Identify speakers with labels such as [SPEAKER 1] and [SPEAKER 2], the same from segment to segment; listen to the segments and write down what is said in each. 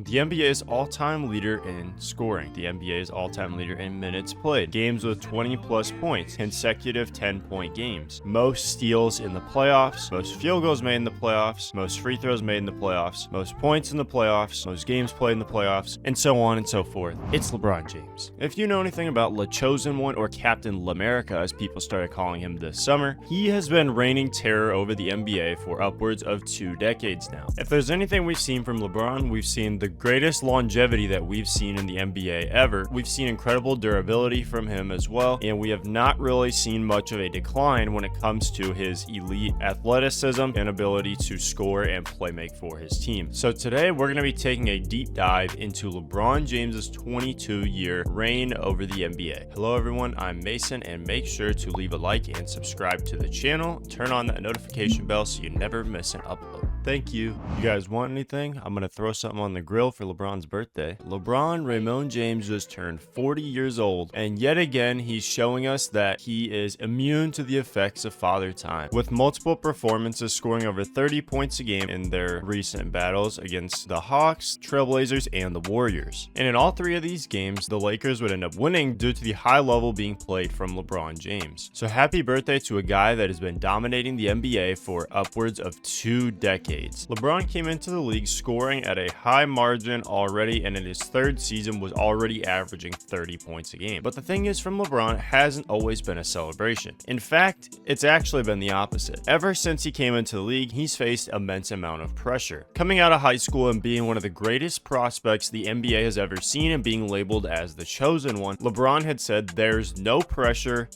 [SPEAKER 1] The NBA's all-time leader in scoring. The NBA's all-time leader in minutes played. Games with 20-plus points. Consecutive 10-point games. Most steals in the playoffs. Most field goals made in the playoffs. Most free throws made in the playoffs. Most points in the playoffs. Most games played in the playoffs. And so on and so forth. It's LeBron James. If you know anything about Le Chosen One, or Captain L'America as people started calling him this summer, he has been reigning terror over the NBA for upwards of 2 decades now. If there's anything we've seen from LeBron, we've seen the greatest longevity that we've seen in the NBA ever. We've seen incredible durability from him as well, and we have not really seen much of a decline when it comes to his elite athleticism and ability to score and play make for his team. So today we're going to be taking a deep dive into LeBron James's 22-year reign over the NBA. Hello everyone, I'm Mason, and make sure to leave a like and subscribe to the channel. Turn on that notification bell so you never miss an upload. Thank you. You guys want anything? I'm going to throw something on the grill for LeBron's birthday. LeBron Raymond James just turned 40 years old, and yet again he's showing us that he is immune to the effects of father time, with multiple performances scoring over 30 points a game in their recent battles against the Hawks, Trailblazers, and the Warriors. And in all 3 of these games, the Lakers would end up winning due to the high level being played from LeBron James. So happy birthday to a guy that has been dominating the NBA for upwards of 2 decades. LeBron came into the league scoring at a high margin already, and in his 3rd season was already averaging 30 points a game. But the thing is, from LeBron, it hasn't always been a celebration. In fact, it's actually been the opposite. Ever since he came into the league, he's faced immense amount of pressure. Coming out of high school and being one of the greatest prospects the NBA has ever seen and being labeled as the chosen one, LeBron had said, there's no pressure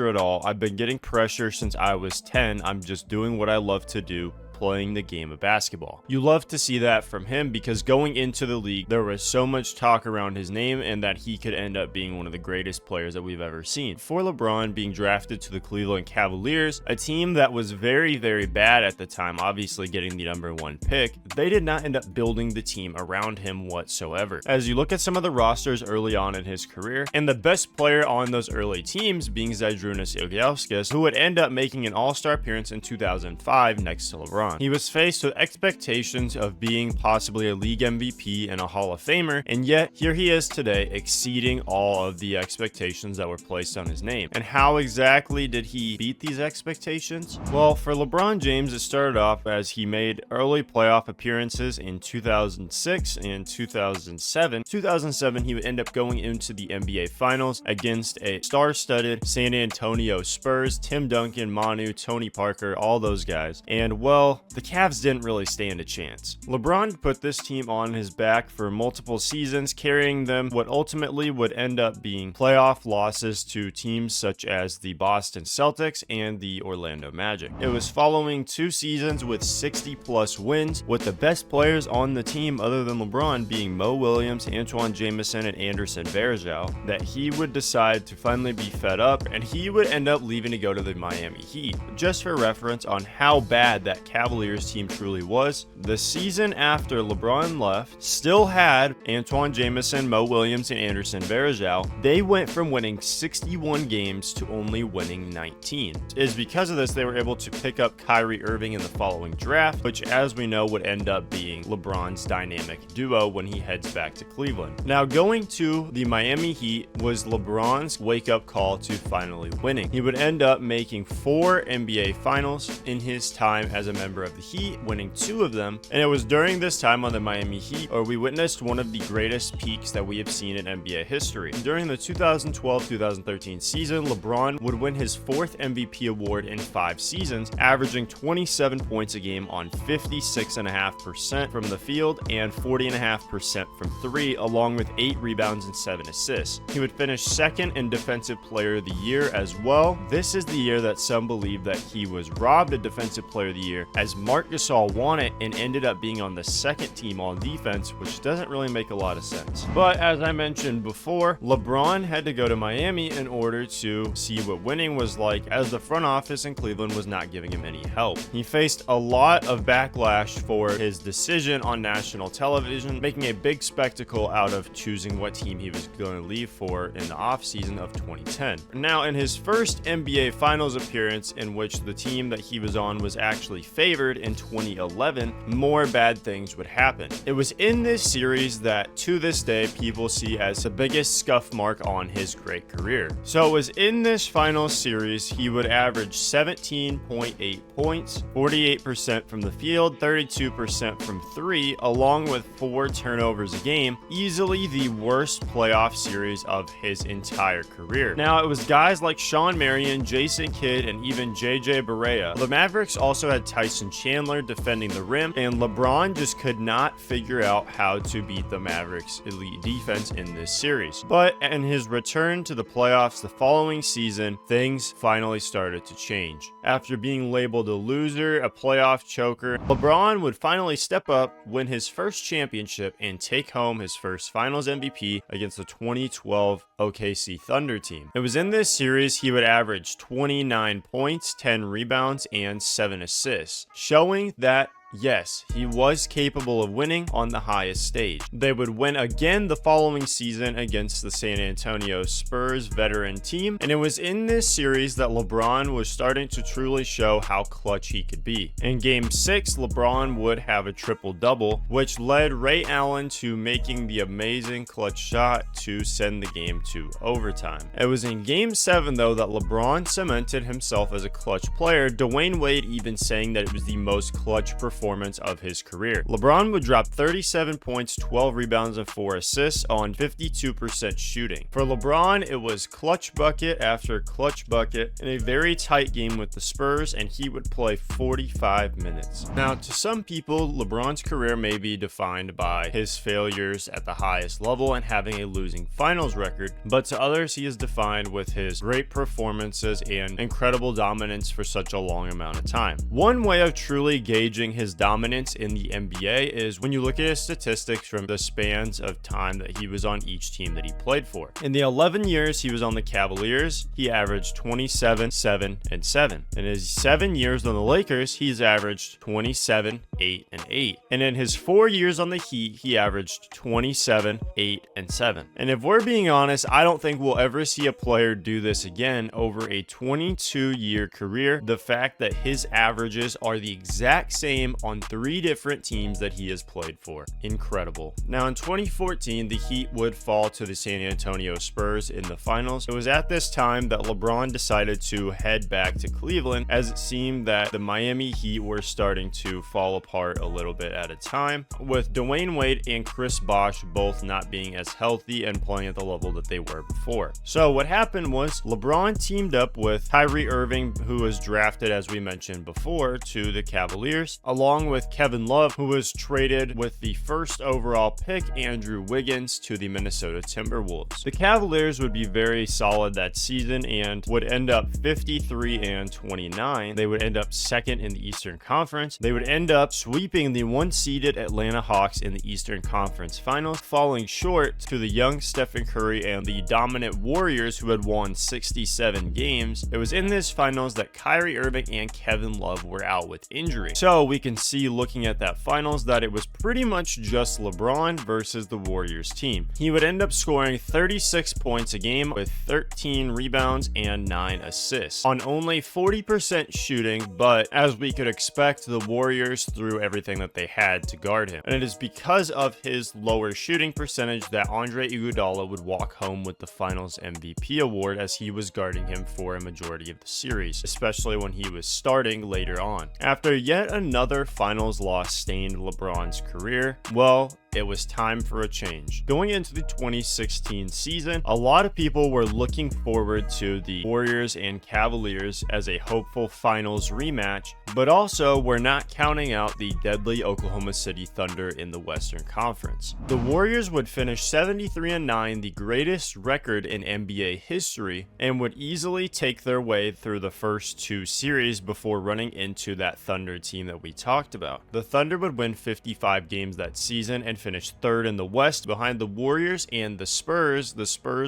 [SPEAKER 1] at all. I've been getting pressure since I was 10. I'm just doing what I love to do, playing the game of basketball. You love to see that from him, because going into the league, there was so much talk around his name and that he could end up being one of the greatest players that we've ever seen. For LeBron being drafted to the Cleveland Cavaliers, a team that was very, very bad at the time, obviously getting the #1 pick, they did not end up building the team around him whatsoever. As you look at some of the rosters early on in his career, and the best player on those early teams being Zydrunas Ilgauskas, who would end up making an all-star appearance in 2005 next to LeBron. He was faced with expectations of being possibly a league MVP and a Hall of Famer, and yet here he is today, exceeding all of the expectations that were placed on his name. And how exactly did he beat these expectations? Well, for LeBron James, it started off as he made early playoff appearances in 2006 and 2007. 2007, he would end up going into the NBA Finals against a star-studded San Antonio Spurs, Tim Duncan, Manu, Tony Parker, all those guys. And well, the Cavs didn't really stand a chance. LeBron put this team on his back for multiple seasons, carrying them what ultimately would end up being playoff losses to teams such as the Boston Celtics and the Orlando Magic. It was following 2 seasons with 60-plus wins, with the best players on the team other than LeBron being Mo Williams, Antoine Jamison, and Anderson Varejao, that he would decide to finally be fed up, and he would end up leaving to go to the Miami Heat. Just for reference on how bad that Cavaliers team truly was, the season after LeBron left still had Antoine Jamison, Mo Williams, and Anderson Varejao. They went from winning 61 games to only winning 19. It is because of this they were able to pick up Kyrie Irving in the following draft, which, as we know, would end up being LeBron's dynamic duo when he heads back to Cleveland. Now, going to the Miami Heat was LeBron's wake-up call to finally winning. He would end up making 4 NBA Finals in his time as a member of the Heat, winning 2 of them, and it was during this time on the Miami Heat where we witnessed one of the greatest peaks that we have seen in NBA history. During the 2012-2013 season, LeBron would win his 4th MVP award in 5 seasons, averaging 27 points a game on 56.5% from the field and 40.5% from 3, along with 8 rebounds and 7 assists. He would finish 2nd in Defensive Player of the Year as well. This is the year that some believe that he was robbed a Defensive Player of the Year, as Marc Gasol won it and ended up being on the 2nd team on defense, which doesn't really make a lot of sense. But as I mentioned before, LeBron had to go to Miami in order to see what winning was like, as the front office in Cleveland was not giving him any help. He faced a lot of backlash for his decision on national television, making a big spectacle out of choosing what team he was going to leave for in the offseason of 2010. Now, in his first NBA Finals appearance, in which the team that he was on was actually favored, favored in 2011, more bad things would happen. It was in this series that, to this day, people see as the biggest scuff mark on his great career. So it was in this final series he would average 17.8 points, 48% from the field, 32% from 3, along with 4 turnovers a game, easily the worst playoff series of his entire career. Now, it was guys like Shawn Marion, Jason Kidd, and even JJ Barea. The Mavericks also had Tyson Chandler defending the rim, and LeBron just could not figure out how to beat the Mavericks' elite defense in this series. But in his return to the playoffs the following season, things finally started to change. After being labeled a loser, a playoff choker, LeBron would finally step up, win his first championship, and take home his first Finals MVP against the 2012 OKC Thunder team. It was in this series he would average 29 points, 10 rebounds, and 7 assists, showing that yes, he was capable of winning on the highest stage. They would win again the following season against the San Antonio Spurs veteran team, and it was in this series that LeBron was starting to truly show how clutch he could be. In Game 6, LeBron would have a triple-double, which led Ray Allen to making the amazing clutch shot to send the game to overtime. It was in Game 7, though, that LeBron cemented himself as a clutch player, Dwayne Wade even saying that it was the most clutch performance of his career. LeBron would drop 37 points, 12 rebounds, and 4 assists on 52% shooting. For LeBron, it was clutch bucket after clutch bucket in a very tight game with the Spurs, and he would play 45 minutes. Now, to some people, LeBron's career may be defined by his failures at the highest level and having a losing finals record, but to others, he is defined with his great performances and incredible dominance for such a long amount of time. One way of truly gauging his dominance in the NBA is when you look at his statistics from the spans of time that he was on each team that he played for. In the 11 years he was on the Cavaliers, he averaged 27, 7, and 7. In his 7 years on the Lakers, he's averaged 27, 8, and 8. And in his 4 years on the Heat, he averaged 27, 8, and 7. And if we're being honest, I don't think we'll ever see a player do this again over a 22-year career. The fact that his averages are the exact same on 3 different teams that he has played for. Incredible. Now, in 2014, the Heat would fall to the San Antonio Spurs in the finals. It was at this time that LeBron decided to head back to Cleveland, as it seemed that the Miami Heat were starting to fall apart a little bit at a time, with Dwayne Wade and Chris Bosh both not being as healthy and playing at the level that they were before. So what happened was LeBron teamed up with Kyrie Irving, who was drafted, as we mentioned before, to the Cavaliers, along with Kevin Love, who was traded with the first overall pick, Andrew Wiggins, to the Minnesota Timberwolves. The Cavaliers would be very solid that season and would end up 53-29. They would end up second in the Eastern Conference. They would end up sweeping the one-seeded Atlanta Hawks in the Eastern Conference Finals, falling short to the young Stephen Curry and the dominant Warriors, who had won 67 games. It was in this finals that Kyrie Irving and Kevin Love were out with injury. So we can see, looking at that finals, that it was pretty much just LeBron versus the Warriors team. He would end up scoring 36 points a game with 13 rebounds and 9 assists on only 40% shooting, but as we could expect, the Warriors threw everything that they had to guard him. And it is because of his lower shooting percentage that Andre Iguodala would walk home with the Finals MVP award, as he was guarding him for a majority of the series, especially when he was starting later on. After yet another finals loss stained LeBron's career, well, it was time for a change. Going into the 2016 season, a lot of people were looking forward to the Warriors and Cavaliers as a hopeful finals rematch, but also were not counting out the deadly Oklahoma City Thunder in the Western Conference. The Warriors would finish 73-9, the greatest record in NBA history, and would easily take their way through the first 2 series before running into that Thunder team that we talked about. The Thunder would win 55 games that season and finished third in the West behind the Warriors and the Spurs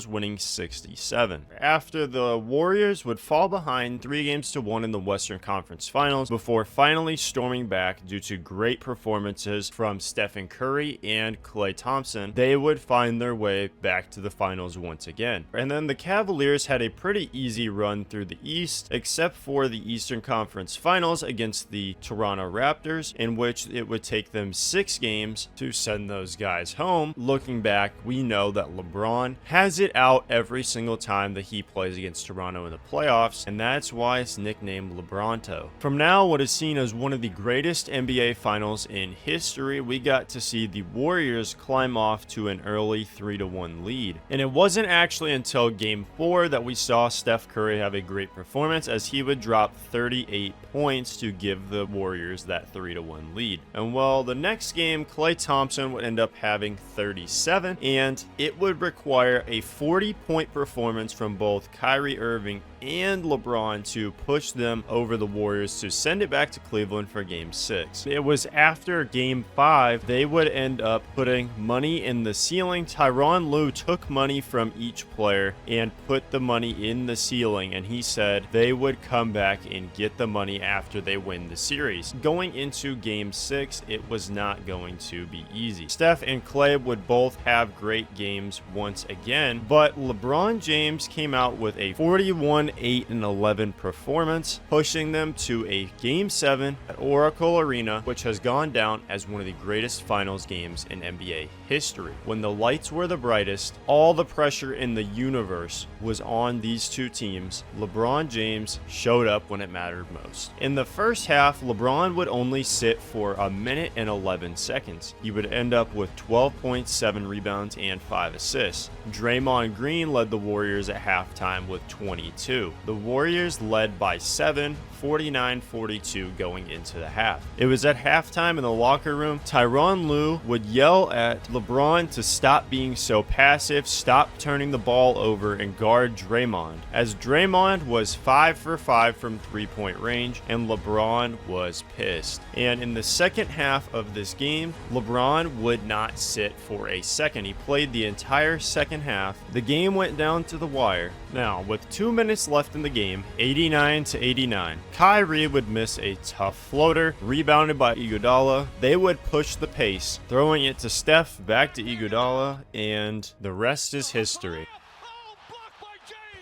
[SPEAKER 1] winning 67. After the Warriors would fall behind 3-1 in the Western Conference Finals before finally storming back due to great performances from Stephen Curry and Klay Thompson, they would find their way back to the finals once again. And then the Cavaliers had a pretty easy run through the East, except for the Eastern Conference Finals against the Toronto Raptors, in which it would take them 6 games to send those guys home. Looking back, we know that LeBron has it out every single time that he plays against Toronto in the playoffs, and that's why it's nicknamed LeBronto. From now, what is seen as one of the greatest NBA Finals in history, we got to see the Warriors climb off to an early 3-1 lead. And it wasn't actually until Game 4 that we saw Steph Curry have a great performance, as he would drop 38 points to give the Warriors that 3-1 lead. And well, the next game, Klay Thompson would end up having 37, and it would require a 40-point performance from both Kyrie Irving and LeBron to push them over the Warriors to send it back to Cleveland for Game 6. It was after Game 5 they would end up putting money in the ceiling. Tyronn Lue took money from each player and put the money in the ceiling, and he said they would come back and get the money after they win the series. Going into Game 6, it was not going to be easy. Steph and Klay would both have great games once again, but LeBron James came out with a 41-8-11 performance, pushing them to a Game 7 at Oracle Arena, which has gone down as one of the greatest finals games in NBA history. When the lights were the brightest, all the pressure in the universe was on these two teams. LeBron James showed up when it mattered most. In the first half, LeBron would only sit for a minute and 11 seconds. He would end up with 12 points, 7 rebounds, and 5 assists. Draymond Green led the Warriors at halftime with 22. The Warriors led by 7, 49-42 going into the half. It was at halftime in the locker room, Tyronn Lue would yell at LeBron to stop being so passive, stop turning the ball over, and guard Draymond, as Draymond was 5 for 5 from 3-point range, and LeBron was pissed. And in the second half of this game, LeBron would not sit for a second. He played the entire second half. The game went down to the wire. Now, with 2 minutes left in the game, 89-89, Kyrie would miss a tough floater, rebounded by Iguodala. They would push the pace, throwing it to Steph, back to Iguodala, and the rest is history.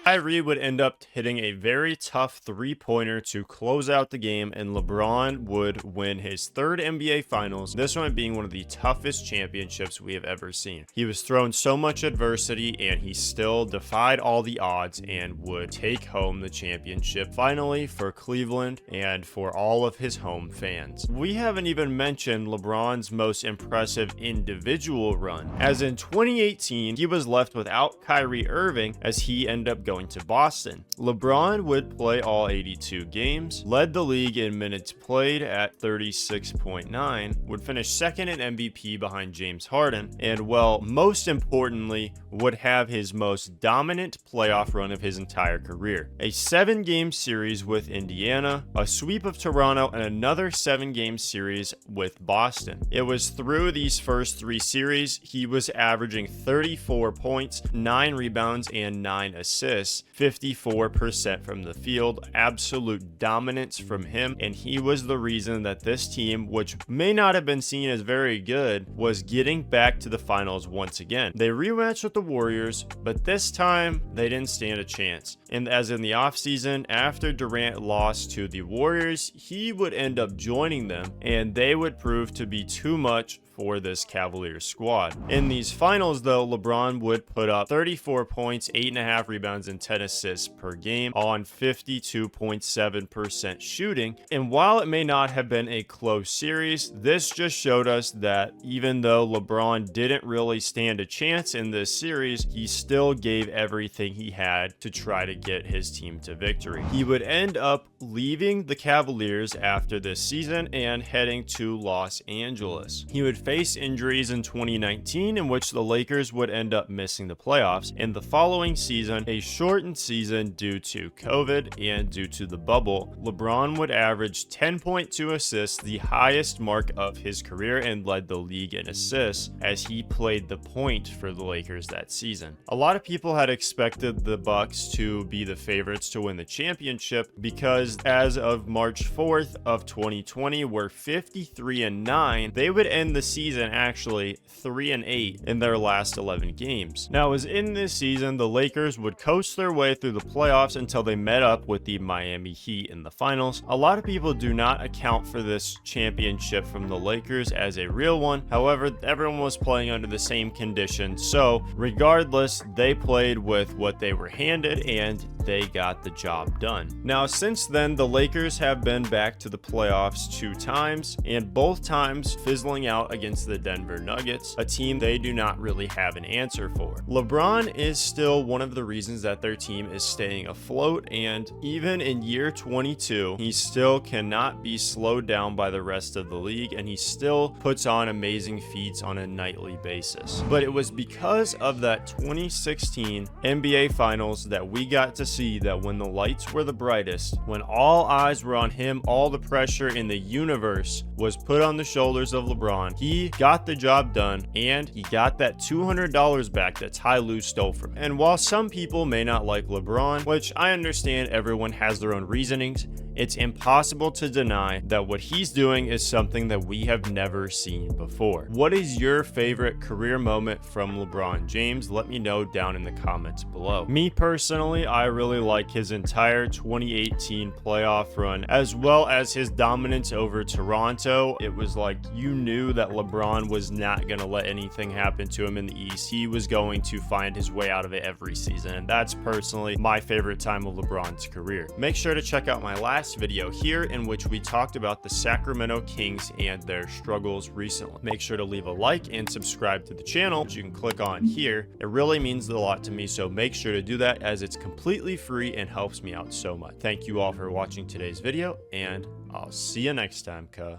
[SPEAKER 1] Kyrie would end up hitting a very tough 3-pointer to close out the game, and LeBron would win his 3rd NBA Finals, this one being one of the toughest championships we have ever seen. He was thrown so much adversity, and he still defied all the odds and would take home the championship finally for Cleveland and for all of his home fans. We haven't even mentioned LeBron's most impressive individual run, as in 2018, he was left without Kyrie Irving as he ended up going to Boston. LeBron would play all 82 games, led the league in minutes played at 36.9, would finish second in MVP behind James Harden, and well, most importantly, would have his most dominant playoff run of his entire career. A 7-game series with Indiana, a sweep of Toronto, and another 7-game series with Boston. It was through these first 3 series, he was averaging 34 points, 9 rebounds, and 9 assists. 54% from the field, absolute dominance from him, and he was the reason that this team, which may not have been seen as very good, was getting back to the finals once again. They rematched with the Warriors, but this time they didn't stand a chance. And as in the offseason, after Durant lost to the Warriors, he would end up joining them, and they would prove to be too much for this Cavaliers squad. In these finals, though, LeBron would put up 34 points, 8.5 rebounds, and 10 assists per game on 52.7% shooting. And while it may not have been a close series, this just showed us that even though LeBron didn't really stand a chance in this series, he still gave everything he had to try to get his team to victory. He would end up leaving the Cavaliers after this season and heading to Los Angeles. He would face injuries in 2019, in which the Lakers would end up missing the playoffs, and the following season, a shortened season due to COVID and due to the bubble, LeBron would average 10.2 assists, the highest mark of his career, and led the league in assists as he played the point for the Lakers that season. A lot of people had expected the Bucks to be the favorites to win the championship because as of March 4th of 2020, we're 53-9. They would end the season actually 3-8 in their last 11 games. Now, as in this season, the Lakers would coast their way through the playoffs until they met up with the Miami Heat in the finals. A lot of people do not account for this championship from the Lakers as a real one. However, everyone was playing under the same conditions, so regardless, they played with what they were handed and they got the job done. Now, since then, the Lakers have been back to the playoffs 2 times, and both times fizzling out against the Denver Nuggets, a team they do not really have an answer for. LeBron is still one of the reasons that their team is staying afloat, and even in year 22, he still cannot be slowed down by the rest of the league, and he still puts on amazing feats on a nightly basis. But it was because of that 2016 NBA Finals that we got to see that when the lights were the brightest, when all eyes were on him, all the pressure in the universe was put on the shoulders of LeBron. He got the job done, and he got that $200 back that Ty Lue stole from him. And while some people may not like LeBron, which I understand everyone has their own reasonings, it's impossible to deny that what he's doing is something that we have never seen before. What is your favorite career moment from LeBron James? Let me know down in the comments below. Me personally, I really like his entire 2018 playoff run, as well as his dominance over Toronto. It was like you knew that LeBron was not going to let anything happen to him in the East. He was going to find his way out of it every season, and that's personally my favorite time of LeBron's career. Make sure to check out my last video here in which we talked about the Sacramento Kings and their struggles recently. Make sure to leave a like and subscribe to the channel, which you can click on here. It really means a lot to me, so make sure to do that as it's completely free and helps me out so much. Thank you all for watching today's video, and I'll see you next time, cuh.